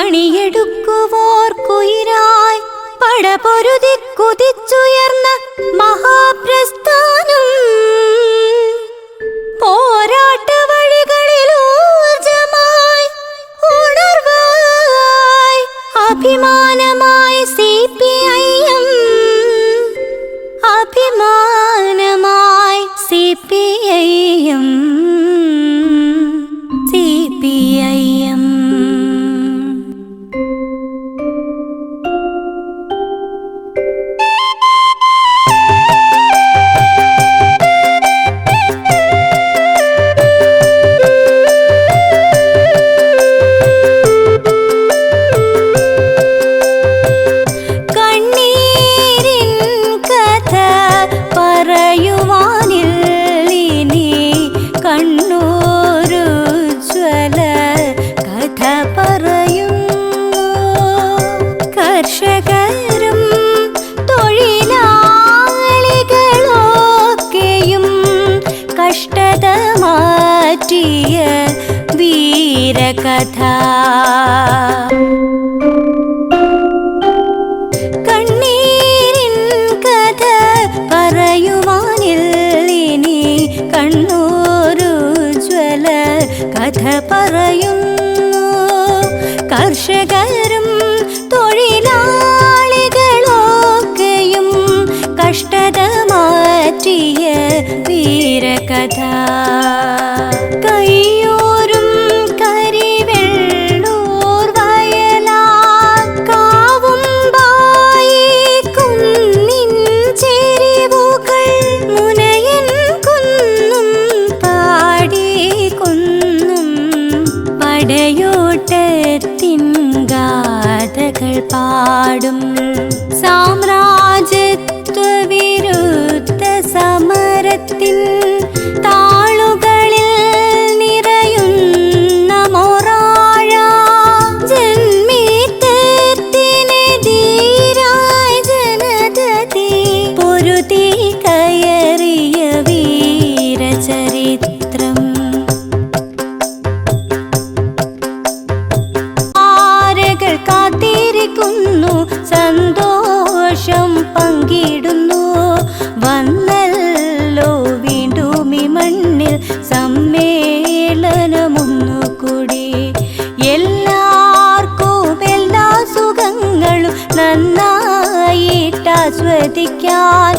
പണിയെടുക്കുവോർക്കുയിരായി പടപൊരുതി കുതിച്ചുയർന്ന മഹാപ്രസ്ഥാനം പോരാട്ട വഴികളിലൂർജമായി ഉണർവായി അഭിമാനമായി CPIM അഭിമാനമായി CPIM CPIM കർഷകരും തൊഴിലാളികളൊക്കെയും കഷ്ടത മാറ്റിയ വീരകഥ കണ്ണീരിൻ കഥ പറയുവാനില്ലിനി കണ്ണൂരുജ്വല കഥ പറയുന്നു കർഷകരും തൊഴിലാളികളൊക്കെയും കഷ്ടത മാറ്റിയ വീരകഥ കയ്യൂരും കരിവെള്ളൂർ വയലാർ കാവുമ്പായി കുന്നിൻ ചെരിവുകൾ മുനയൻ കുന്നും പാടി കുന്നും പടയോട്ടത്തിൻ ഗാഥകൾ പാടും സാമ്രാജ്യത്വ വിരുദ്ധ സമരത്തിൻ താളുകളിൽ നിറയുന്ന മൊറാഴ ജന്മീത്തത്തിനെതിരായി ജനതതി പൊരുതി കയറിയ വീരചരിത്രം കാത്തിരിക്കുന്നു സന്തോഷം പങ്കിടുന്നു വന്നല്ലോ വീണ്ടും ഈ മണ്ണിൽ സമ്മേളനമൊന്നുകൂടി എല്ലാവർക്കും എല്ലാ സുഖങ്ങളും നന്നായിട്ട് ആസ്വദിക്കാൻ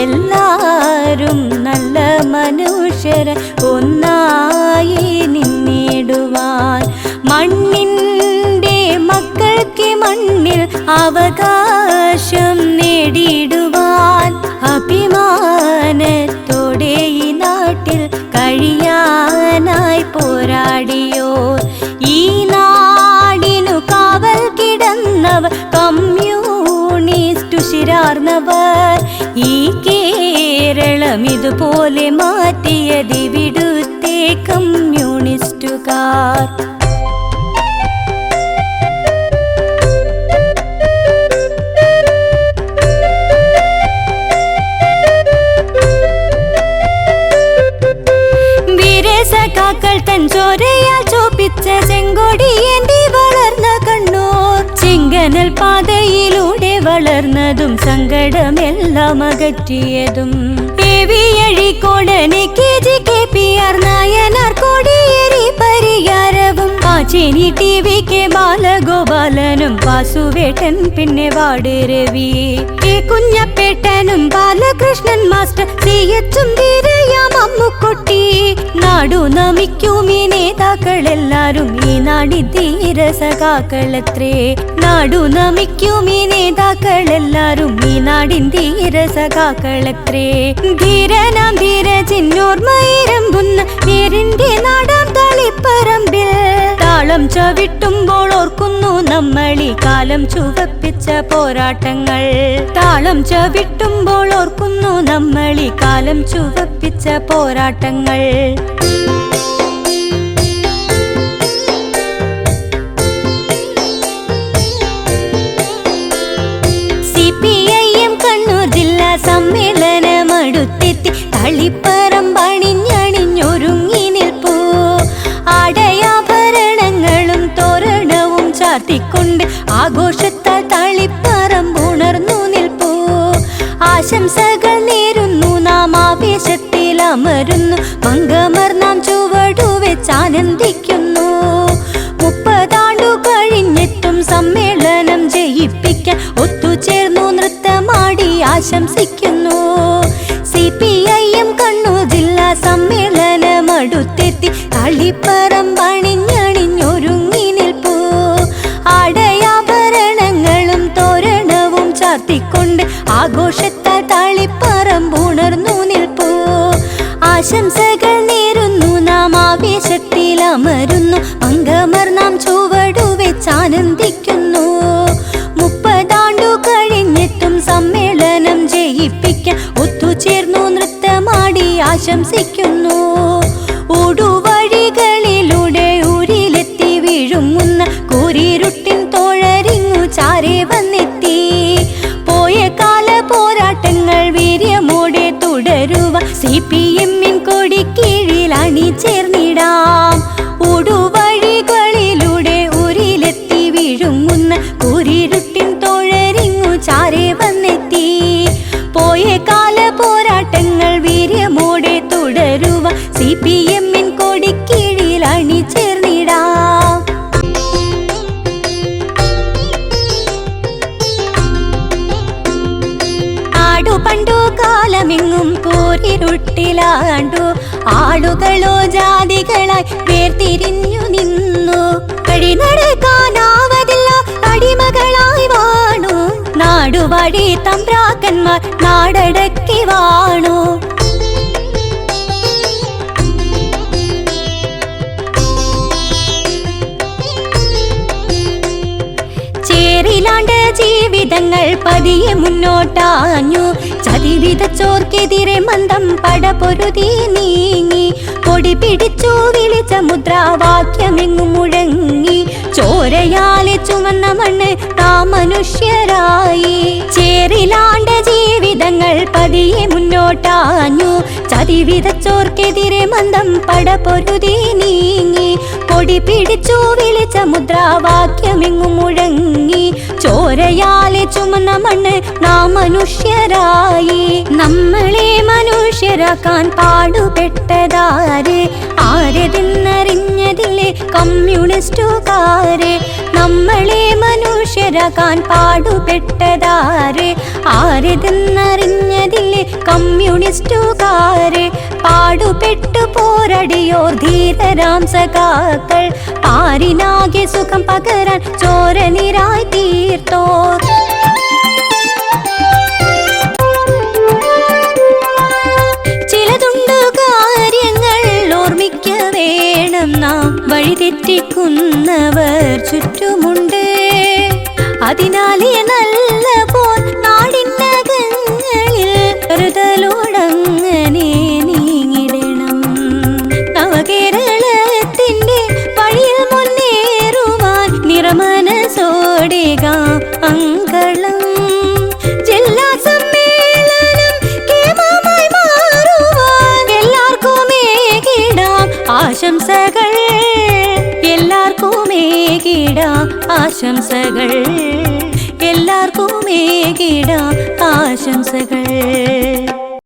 എല്ലാരും നല്ല മനുഷ്യരെ ഒന്നായി നിന്നിടുവാൻ മണ്ണിൻ്റെ മക്കൾക്ക് മണ്ണിൽ അവകാശം നേടിടുവാൻ അഭിമാനത്തോടെ ഈ നാട്ടിൽ കഴിയാനായി പോരാടിയോർ ഈ നാടിനു കാവൽ കിടന്നവർ കമ്മ്യൂണിസ്റ്റു ശിരാർന്നവർ ഈ കേരളം ഇതുപോലെ മാറ്റിയതിവിടുത്തെ കമ്മ്യൂണിസ്റ്റുകാർ സഖാക്കൾ തൻ ചോരയാൽ ചോപ്പിച്ച ചെങ്കൊടിയേന്തി വളർന്ന കണ്ണൂർ ചിങ്കനൽ പാതയിലൂടെ വളർന്നതും സങ്കടമെല്ലാം അകറ്റിയതും KVAഴിക്കോടന് KGKPR നായനാർ കോടിയേരി പരിയാരവും പാച്ചേനി TVK ബാലഗോപാലനും വാസുവേട്ടൻ പിന്നെ വാട് രവി കുഞ്ഞപ്പേട്ടനും ബാലകൃഷ്ണൻ മാസ്റ്റർ CHും ധീരയാം അമ്മുക്കുട്ടി നാടു നമിക്കും ഈ നേതാക്കളെല്ലാരും ഈ നാടിൻ ധീര സഖാക്കളത്രേ നാടു നമിക്കും ഈ നേതാക്കളെല്ലാരും ഈ നാടിൻ ധീര സഖാക്കളത്രേ ധീരനാം ധീര ചിന്നോർമയിരമ്പുന്ന വീരിന്റെ നാടാം തളിപ്പറമ്പിൽ താളം ചവിട്ടുമ്പോൾ ഓർക്കുന്നു നമ്മളീ കാലം ചുവപ്പിച്ച പോരാട്ടങ്ങൾ താളം ചവിട്ടുമ്പോൾ ഓർക്കുന്നു നമ്മളീ കാലം ചുവപ്പിച്ച പോരാട്ടങ്ങൾ CPIM കണ്ണൂർ ജില്ലാ സമ്മേളനമടുത്തെത്തി തളിപ്പറമ്പണിഞ്ഞണിഞ്ഞൊരുങ്ങി നിൽപ്പൂ ആടയാഭരണങ്ങളും തോരണവും ചാർത്തിക്കൊണ്ട് ആഘോഷത്താൽ തളിപ്പറമ്പുണർന്നു നിൽപ്പൂ. ആശംസകൾ നേരുന്നു നാം ആവേശത്തിൽ അമരുന്നു, മംഗമർ നാം ചുവടു വെച്ചാനന്ദിക്കുന്നു. 30 ആണ്ടു കഴിഞ്ഞിട്ടും സമ്മേളനം ജയിപ്പിക്കാൻ ഒത്തുചേർന്നു നൃത്തമാടി ആശംസിക്കുന്നു. CPIM കണ്ണൂർ ജില്ലാ സമ്മേളനം അടുത്തെത്തി തളിപ്പറമ്പണിഞ്ഞണിഞ്ഞൊരുങ്ങി നിൽപ്പൂ. ആടയാഭരണങ്ങളും തോരണവും ചാർത്തിക്കൊണ്ട് ആഘോഷത്താൽ തളിപ്പറമ്പുണർന്നു നിൽപ്പൂ. ആശംസകൾ നേരുന്നു നാം ആവേശത്തിൽ അമരുന്നു, മംഗമർ നാം ചുവടു വെച്ചാനന്ദിക്കുന്നു. 30 ആണ്ടു കഴിഞ്ഞിട്ടും സമ്മേളനം ജയിപ്പിക്കാൻ ഒത്തുചേർന്നു നൃത്തമാടി ആശംസിക്കുന്നു. ഊടുവഴികളിലൂടെ ഊരിലെത്തി വിഴുങ്ങുന്ന കൂരിരുട്ടിൻ തോഴരിങ്ങു ചാരെ വന്നെത്തി. പോയ കാല പോരാട്ടങ്ങൾ വീര്യമോടെ തുടരുക, CPM കൊടിക്കീഴിൽ അണിചേർന്നിടാം. ഊടുവഴികളിലൂടെ ഊരിലെത്തി വിഴുങ്ങുന്ന കൂരിരുട്ടിൻ തോഴരിങ്ങു ചാരെ വന്നെത്തി. പോയ കാല പോരാട്ടങ്ങൾ വീര്യമോടെ തുടരുക, CPM കൊടിക്കീഴിൽ അണിചേർന്നിടാം. പണ്ടു കാലമെങ്ങും പോരിരുട്ടിലാണ്ടു ആളുകളോ ജാതികളായി വേർതിരിഞ്ഞു നിന്നു. വഴി നടക്കാനാവതില്ല അടിമകളായി വാണു, നാടുവാഴി തമ്പ്രാക്കന്മാർ നാടടക്കി വാണു. ചേറിലാണ്ട് ജീവിതങ്ങൾ പതിയെ മുന്നോട്ടാഞ്ഞു, ചതി വിതച്ചോർക്കെതിരെ മന്ദം പടപൊരുതി നീങ്ങി. കൊടി പിടിച്ചു വിളിച്ച മുദ്രാവാക്യമെങ്ങും മുഴങ്ങി, ചോരയാലെ ചുമന്ന മണ്ണ് നാം മനുഷ്യരായി. ചേറിലാണ്ട ജീവിതങ്ങൾ പതിയെ മുന്നോട്ടാഞ്ഞു, ചതി വിതച്ചോർക്കെതിരെ മന്ദം പടപൊരുതി നീങ്ങി. കൊടി പിടിച്ചു വിളിച്ച മുദ്രാവാക്യമെങ്ങും മുഴങ്ങി, ചോരയാലെ ചുമന്ന മണ്ണ് നാം മനുഷ്യരായി. നമ്മളെ മനുഷ്യരാക്കാൻ പാടുപെട്ടതാര്, ആരെതെന്നറിഞ്ഞതില്ലേ കമ്മ്യൂണിസ്റ്റുകാരെ. നമ്മളെ മനുഷ്യരാക്കാൻ പാടുപെട്ടതാര്, ആരെതെന്നറിഞ്ഞതില്ലേ കമ്മ്യൂണിസ്റ്റുകാരെ. പാടുപെട്ടു പോരടിയോർ ധീരരാം സഖാക്കൾ, പാരിനാകെ സുഖം പകരാൻ ചോരനിരായി തീർത്തോർ. ചിലതുണ്ട് കാര്യങ്ങൾ ഓർമ്മിക്ക വേണം നാം, വഴിതെറ്റിക്കുന്നവർ ചുറ്റുമുണ്ട്. അതിനാലേ നല്ല പോൽ നാടിനകങ്ങളിൽ കരുതലോടങ്ങനെ നീങ്ങിടണം. നവകേരളത്തിന്റെ വഴിയിൽ മുന്നേറുവാൻ നിറമനസോടെക അങ്കളം. ജില്ലാ സമ്മേളനം കേമമായി മാറുവാൻ എല്ലാവർക്കുമേകിടാം ആശംസകൾ, എല്ലാവർക്കുമേകിടാം ആശംസകൾ, എല്ലാവർക്കുമേകിടാം ആശംസകൾ.